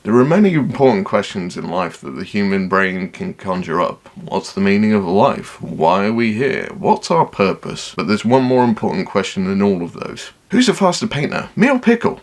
There are many important questions in life that the human brain can conjure up. What's the meaning of life? Why are we here? What's our purpose? But there's one more important question than all of those. Who's a faster painter, me or Pickle?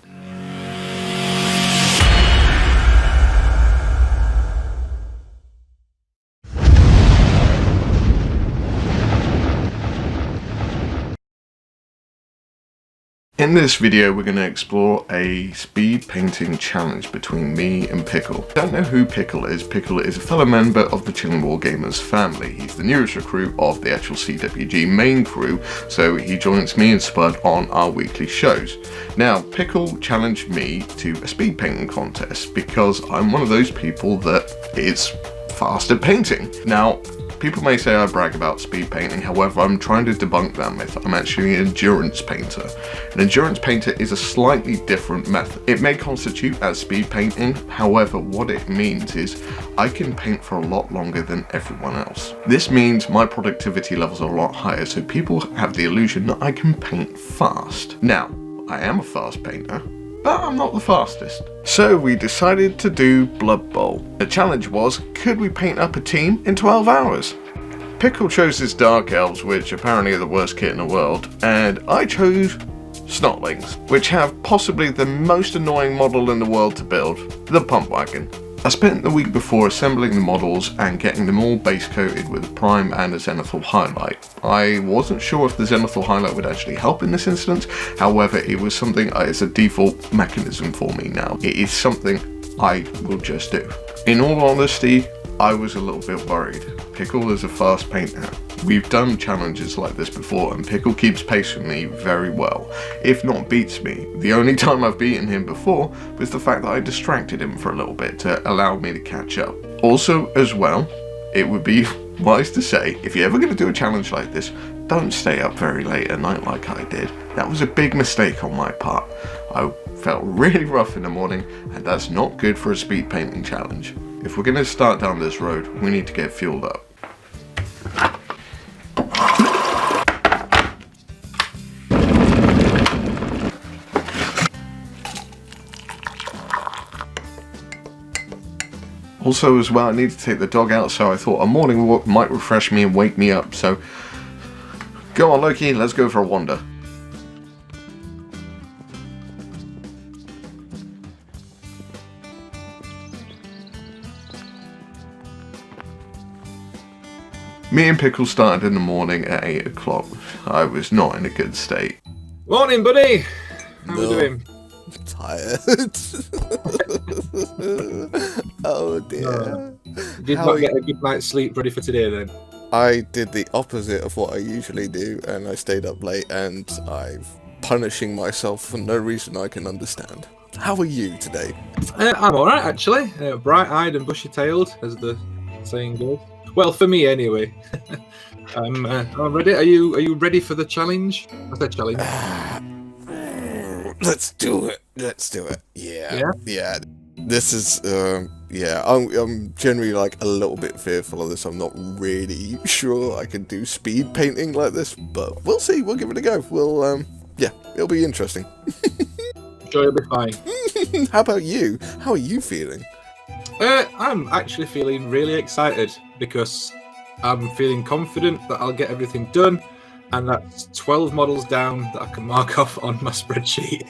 In this video we're going to explore a speed painting challenge between me and Pickle. Don't know who Pickle is. Pickle is a fellow member of the Chilling Wargamers family. He's the newest recruit of the actual CWG main crew, so he joins me and Spud on our weekly shows. Now, Pickle challenged me to a speed painting contest because I'm one of those people that is fast at painting. Now, people may say I brag about speed painting, however I'm trying to debunk that myth. I'm actually an endurance painter. An endurance painter is a slightly different method. It may constitute as speed painting, however what it means is I can paint for a lot longer than everyone else. This means my productivity levels are a lot higher, so people have the illusion that I can paint fast. Now, I am a fast painter, but I'm not the fastest. So we decided to do Blood Bowl. The challenge was, could we paint up a team in 12 hours? Pickle chose his Dark Elves, which apparently are the worst kit in the world, and I chose Snotlings, which have possibly the most annoying model in the world to build, the Pump Wagon. I spent the week before assembling the models and getting them all base coated with a prime and a zenithal highlight. I wasn't sure if the zenithal highlight would actually help in this instance, however it was something as a default mechanism for me now. It is something I will just do. In all honesty, I was a little bit worried. Pickle is a fast painter. We've done challenges like this before and Pickle keeps pace with me very well, if not beats me. The only time I've beaten him before was the fact that I distracted him for a little bit to allow me to catch up. Also, as well, it would be wise to say, if you're ever going to do a challenge like this, don't stay up very late at night like I did. That was a big mistake on my part. I felt really rough in the morning and that's not good for a speed painting challenge. If we're going to start down this road, we need to get fueled up. Also as well, I need to take the dog out, so I thought a morning walk might refresh me and wake me up, so go on Loki, let's go for a wander. Me and Pickle started in the morning at 8 o'clock. I was not in a good state. Morning, buddy! How are you doing? Tired. Oh dear. Did not get a good night's sleep ready for today then? I did the opposite of what I usually do and I stayed up late and I'm punishing myself for no reason I can understand. How are you today? I'm alright actually. Bright-eyed and bushy-tailed, as the saying goes. Well, for me anyway. I'm ready. Are you ready for the challenge? I said challenge. Let's do it. Yeah. This is I'm generally like a little bit fearful of this. I'm not really sure I can do speed painting like this, but we'll see. We'll give it a go. We'll it'll be interesting. Sure, you'll be fine. How about you? How are you feeling? I'm actually feeling really excited because I'm feeling confident that I'll get everything done, and that's 12 models down that I can mark off on my spreadsheet.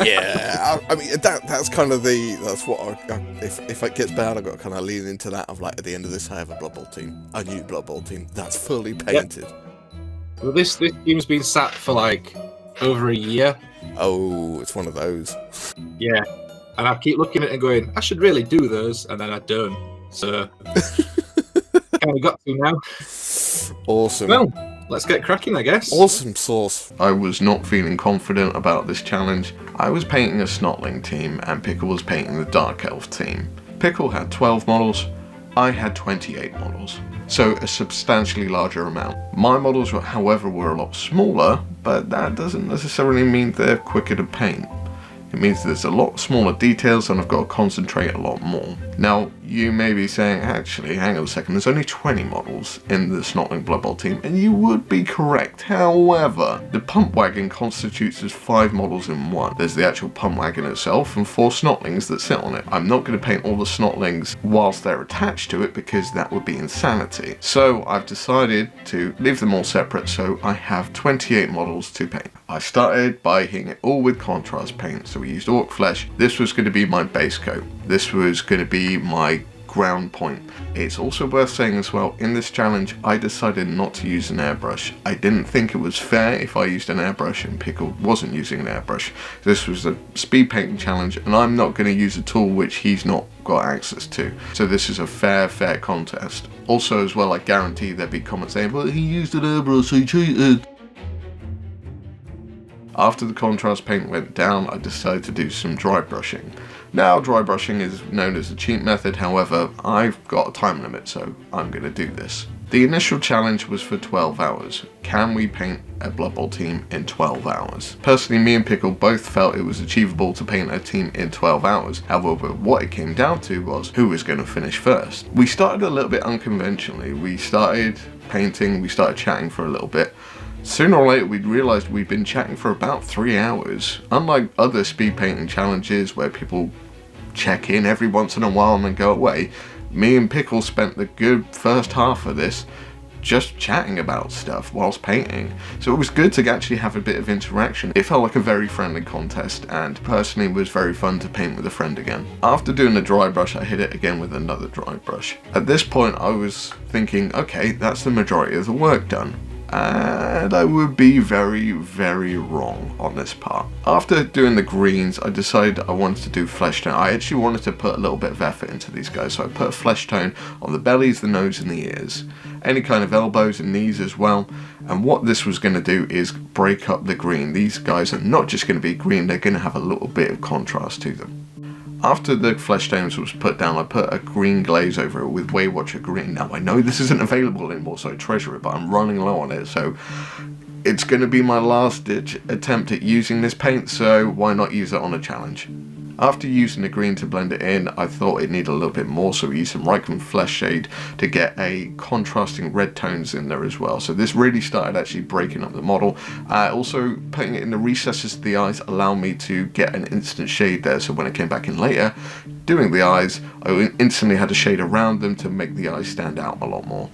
Yeah, I mean that's kind of that's what if it gets bad, I've got to kind of lean into that of like at the end of this I have a Blood Bowl team, a new Blood Bowl team that's fully painted. Yep. Well, this team's been sat for like over a year. Oh, it's one of those. Yeah. And I keep looking at it and going, I should really do those, and then I don't. So, kind of got to now. Awesome. Well, let's get cracking, I guess. Awesome sauce. I was not feeling confident about this challenge. I was painting a Snotling team, and Pickle was painting the Dark Elf team. Pickle had 12 models, I had 28 models. So a substantially larger amount. My models, however, were a lot smaller, but that doesn't necessarily mean they're quicker to paint. It means there's a lot smaller details and I've got to concentrate a lot more. Now, you may be saying, actually, hang on a second, there's only 20 models in the Snotling Blood Bowl team, and you would be correct. However, the pump wagon constitutes as 5 models in one. There's the actual pump wagon itself and 4 Snotlings that sit on it. I'm not going to paint all the Snotlings whilst they're attached to it because that would be insanity. So I've decided to leave them all separate, so I have 28 models to paint. I started by hitting it all with contrast paint, so we used Orc Flesh. This was going to be my base coat. This was going to be my ground point. It's also worth saying as well, in this challenge I decided not to use an airbrush. I didn't think it was fair if I used an airbrush and Pickle wasn't using an airbrush. This was a speed painting challenge and I'm not going to use a tool which he's not got access to. So this is a fair contest. Also as well, I guarantee there'd be comments saying, well, he used an airbrush, he cheated. After the contrast paint went down, I decided to do some dry brushing. Now, dry brushing is known as the cheat method, however, I've got a time limit, so I'm going to do this. The initial challenge was for 12 hours. Can we paint a Blood Bowl team in 12 hours? Personally, me and Pickle both felt it was achievable to paint a team in 12 hours. However, what it came down to was who was going to finish first. We started a little bit unconventionally. We started painting, we started chatting for a little bit. Sooner or later, we'd realised we'd been chatting for about 3 hours. Unlike other speed painting challenges where people check in every once in a while and then go away, me and Pickle spent the good first half of this just chatting about stuff whilst painting. So it was good to actually have a bit of interaction. It felt like a very friendly contest and personally was very fun to paint with a friend again. After doing the dry brush, I hit it again with another dry brush. At this point, I was thinking, okay, that's the majority of the work done. And I would be very wrong on this part. After doing the greens, I decided I wanted to do flesh tone. I actually wanted to put a little bit of effort into these guys, so I put a flesh tone on the bellies, the nose and the ears. Any kind of elbows and knees as well. And what this was going to do is break up the green. These guys are not just going to be green, they're going to have a little bit of contrast to them. After the flesh tones was put down, I put a green glaze over it with Waywatcher green. Now I know this isn't available anymore, so I treasure it, but I'm running low on it, so it's going to be my last ditch attempt at using this paint, so why not use it on a challenge? After using the green to blend it in, I thought it needed a little bit more, so we used some Rycon Flesh Shade to get a contrasting red tones in there as well. So this really started actually breaking up the model. Also putting it in the recesses of the eyes allowed me to get an instant shade there, so when I came back in later, doing the eyes, I instantly had a shade around them to make the eyes stand out a lot more.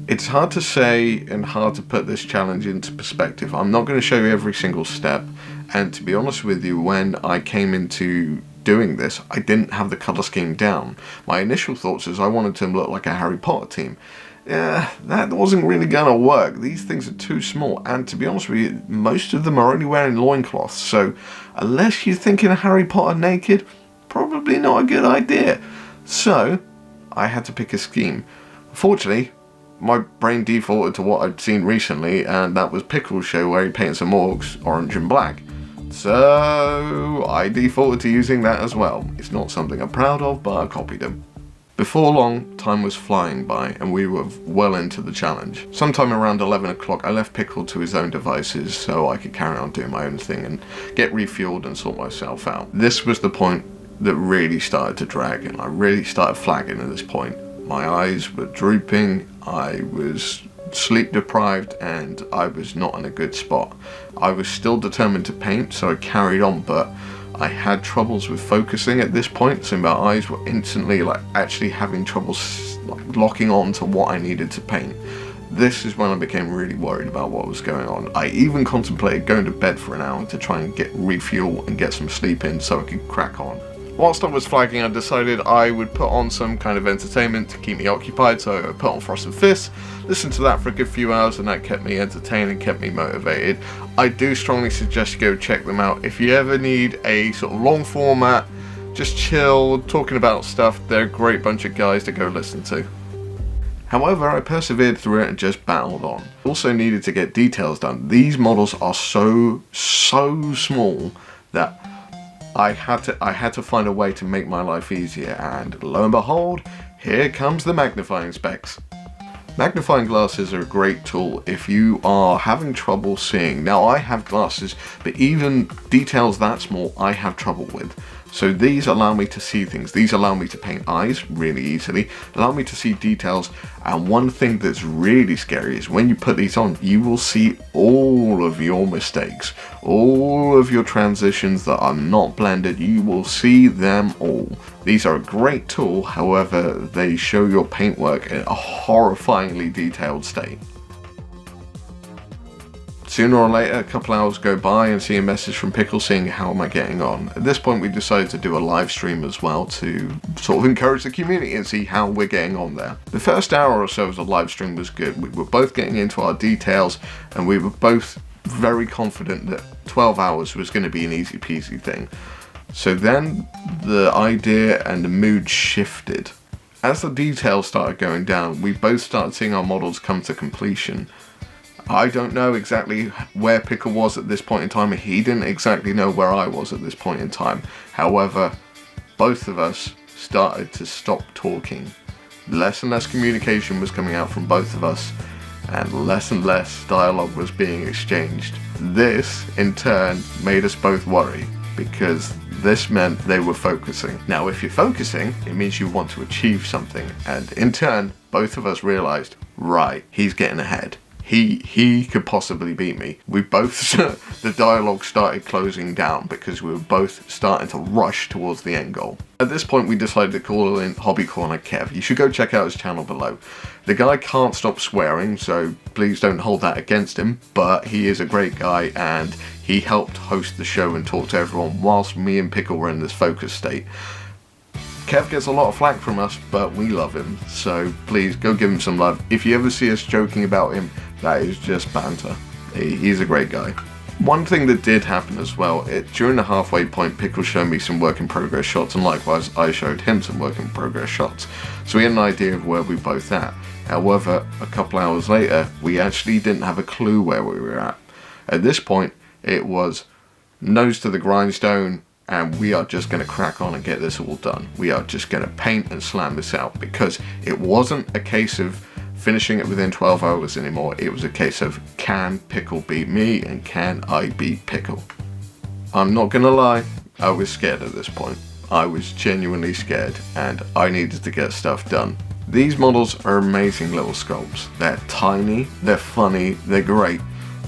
It's hard to say and hard to put this challenge into perspective. I'm not going to show you every single step, and to be honest with you, when I came into doing this, I didn't have the colour scheme down. My initial thoughts is I wanted to look like a Harry Potter team. Yeah, that wasn't really going to work. These things are too small, and to be honest with you, most of them are only wearing loincloths, so unless you're thinking of Harry Potter naked, probably not a good idea. So, I had to pick a scheme. Fortunately, my brain defaulted to what I'd seen recently, and that was Pickle's show where he painted some orcs orange and black. So I defaulted to using that as well. It's not something I'm proud of, but I copied him. Before long, time was flying by and we were well into the challenge. Sometime around 11 o'clock, I left Pickle to his own devices so I could carry on doing my own thing and get refueled and sort myself out. This was the point that really started to drag, and I really started flagging at this point. My eyes were drooping, I was sleep deprived, and I was not in a good spot. I was still determined to paint, so I carried on, but I had troubles with focusing at this point, so my eyes were instantly actually having trouble locking on to what I needed to paint. This is when I became really worried about what was going on. I even contemplated going to bed for an hour to try and get refuel and get some sleep in so I could crack on. Whilst I was flagging, I decided I would put on some kind of entertainment to keep me occupied, so I put on Frost and Fist, listened to that for a good few hours, and that kept me entertained and kept me motivated. I do strongly suggest you go check them out. If you ever need a sort of long format, just chill, talking about stuff, they're a great bunch of guys to go listen to. However, I persevered through it and just battled on. Also needed to get details done. These models are so small that I had to find a way to make my life easier, and lo and behold, here comes the magnifying specs. Magnifying glasses are a great tool if you are having trouble seeing. Now I have glasses, but even details that small I have trouble with. So these allow me to see things. These allow me to paint eyes really easily, allow me to see details. And one thing that's really scary is when you put these on, you will see all of your mistakes, all of your transitions that are not blended. You will see them all. These are a great tool, however, they show your paintwork in a horrifyingly detailed state. Sooner or later, a couple hours go by and see a message from Pickle saying how am I getting on. At this point we decided to do a live stream as well to sort of encourage the community and see how we're getting on there. The first hour or so of the live stream was good. We were both getting into our details and we were both very confident that 12 hours was going to be an easy peasy thing. So then the idea and the mood shifted. As the details started going down, we both started seeing our models come to completion. I don't know exactly where Pickle was at this point in time, and he didn't exactly know where I was at this point in time. However, both of us started to stop talking. Less and less communication was coming out from both of us, and less dialogue was being exchanged. This, in turn, made us both worry, because this meant they were focusing. Now, if you're focusing, it means you want to achieve something, and in turn, both of us realized, right, he's getting ahead. He could possibly beat me. We both, the dialogue started closing down because we were both starting to rush towards the end goal. At this point we decided to call in Hobby Corner Kev. You should go check out his channel below. The guy can't stop swearing, so please don't hold that against him, but he is a great guy and he helped host the show and talk to everyone whilst me and Pickle were in this focus state. Kev gets a lot of flack from us, but we love him, so please go give him some love. If you ever see us joking about him, that is just banter. He's a great guy. One thing that did happen as well, during the halfway point, Pickle showed me some work in progress shots, and likewise I showed him some work in progress shots. So we had an idea of where we both at. However, a couple hours later, we actually didn't have a clue where we were at. At this point, it was nose to the grindstone, and we are just going to crack on and get this all done. We are just going to paint and slam this out, because it wasn't a case of finishing it within 12 hours anymore. It was a case of, can Pickle beat me and can I beat Pickle? I'm not gonna lie, I was scared at this point. I was genuinely scared and I needed to get stuff done. These models are amazing little sculpts. They're tiny, they're funny, they're great.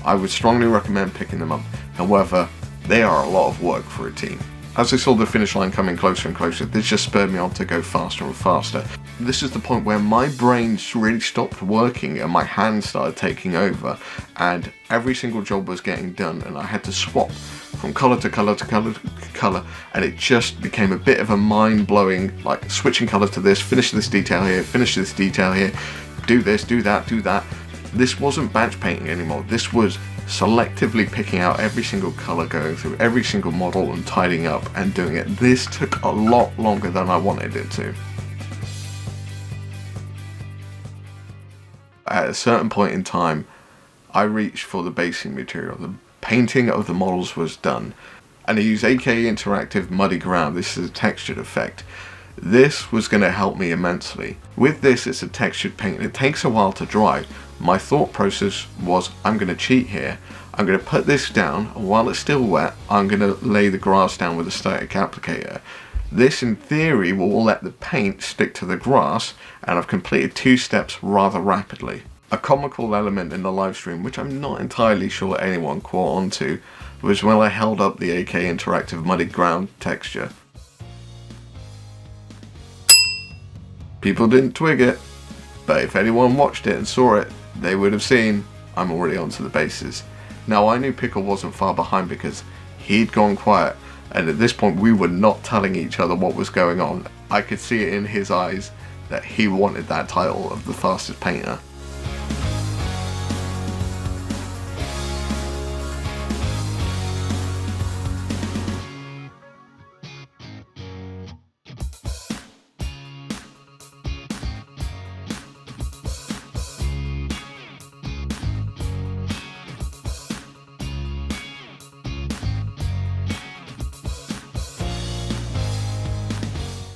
I would strongly recommend picking them up. However, they are a lot of work for a team. As I saw the finish line coming closer and closer, this just spurred me on to go faster and faster. This is the point where my brain really stopped working and my hands started taking over, and every single job was getting done and I had to swap from colour to colour to colour to colour, and it just became a bit of a mind-blowing, like switching colour to this, finish this detail here, finish this detail here, do this, do that, do that. This wasn't batch painting anymore. This was selectively picking out every single colour, going through every single model and tidying up and doing it. This took a lot longer than I wanted it to. At a certain point in time, I reached for the basing material. The painting of the models was done, and I used AK Interactive Muddy Ground. This is a textured effect. This was going to help me immensely. With this, it's a textured paint. It takes a while to dry. My thought process was, I'm going to cheat here. I'm going to put this down, and while it's still wet, I'm going to lay the grass down with a static applicator. This, in theory, will let the paint stick to the grass, and I've completed 2 steps rather rapidly. A comical element in the live stream, which I'm not entirely sure anyone caught on to, was when I held up the AK Interactive Muddy Ground texture. People didn't twig it, but if anyone watched it and saw it, they would have seen I'm already onto the bases. Now, I knew Pickle wasn't far behind because he'd gone quiet, and at this point we were not telling each other what was going on. I could see it in his eyes that he wanted that title of the fastest painter.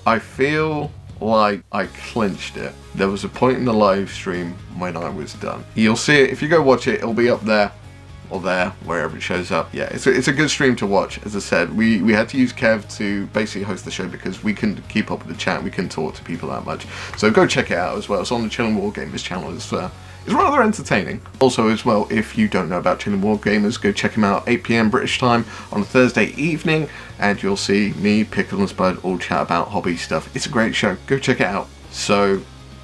I feel like I clinched it. There was a point in the live stream when I was done. You'll see it, if you go watch it, it'll be up there. or there, wherever it shows up. Yeah, it's a good stream to watch. As I said, we had to use Kev to basically host the show because we couldn't keep up with the chat. We couldn't talk to people that much. So go check it out as well. It's on the Chilling Wargamers channel. It's rather entertaining. Also as well, if you don't know about Chilling Wargamers, go check him out 8 PM British time on a Thursday evening, and you'll see me, Pickle and Spud all chat about hobby stuff. It's a great show. Go check it out. So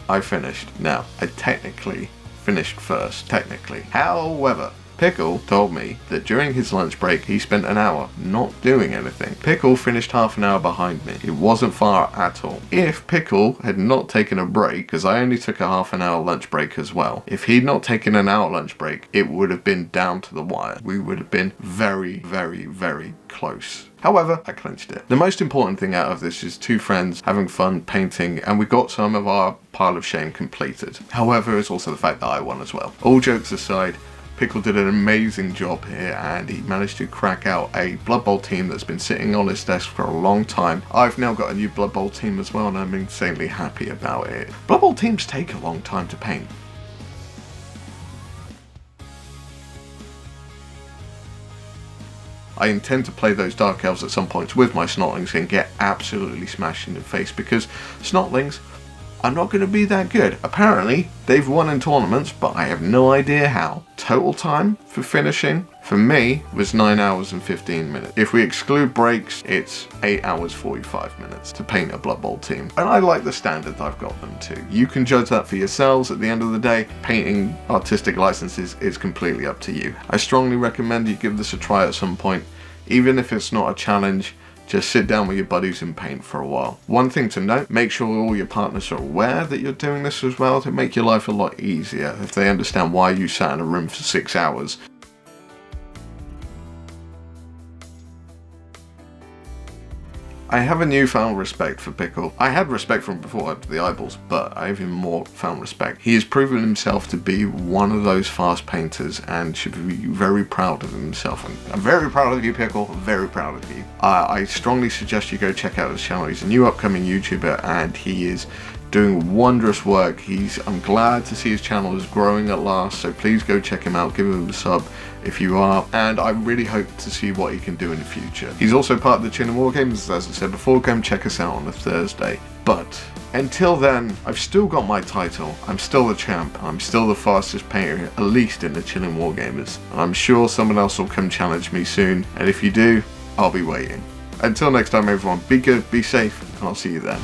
I finished. Now, I technically finished first, technically. However, Pickle told me that during his lunch break he spent an hour not doing anything. Pickle finished half an hour behind me. It wasn't far at all. If Pickle had not taken a break, because I only took a half an hour lunch break as well, if he'd not taken an hour lunch break, it would have been down to the wire. We would have been very, very, very close. However, I clinched it. The most important thing out of this is two friends having fun painting, and we got some of our pile of shame completed. However, it's also the fact that I won as well. All jokes aside, Pickle did an amazing job here, and he managed to crack out a Blood Bowl team that's been sitting on his desk for a long time. I've now got a new Blood Bowl team as well, and I'm insanely happy about it. Blood Bowl teams take a long time to paint. I intend to play those Dark Elves at some point with my Snotlings and get absolutely smashed in the face, because Snotlings are not going to be that good. Apparently, they've won in tournaments, but I have no idea how. Total time for finishing, for me, was 9 hours and 15 minutes. If we exclude breaks, it's 8 hours 45 minutes to paint a Blood Bowl team. And I like the standard I've got them to. You can judge that for yourselves. At the end of the day, painting artistic licenses is completely up to you. I strongly recommend you give this a try at some point. Even if it's not a challenge, just sit down with your buddies and paint for a while. One thing to note, make sure all your partners are aware that you're doing this as well, to make your life a lot easier if they understand why you sat in a room for 6 hours. I have a newfound respect for Pickle. I had respect for him before after the eyeballs, but I have even more found respect. He has proven himself to be one of those fast painters and should be very proud of himself. And I'm very proud of you, Pickle. I'm very proud of you. I strongly suggest you go check out his channel. He's a new upcoming YouTuber and he is doing wondrous work. I'm glad to see his channel is growing at last, so please go check him out, give him a sub if you are, and I really hope to see what he can do in the future. He's also part of the Chilling Wargamers, as I said before. Come check us out on a Thursday. But until then, I've still got my title. I'm still the champ. I'm still the fastest painter, at least in the Chilling Wargamers. I'm sure someone else will come challenge me soon, and if you do, I'll be waiting. Until next time everyone, be good, be safe, and I'll see you then.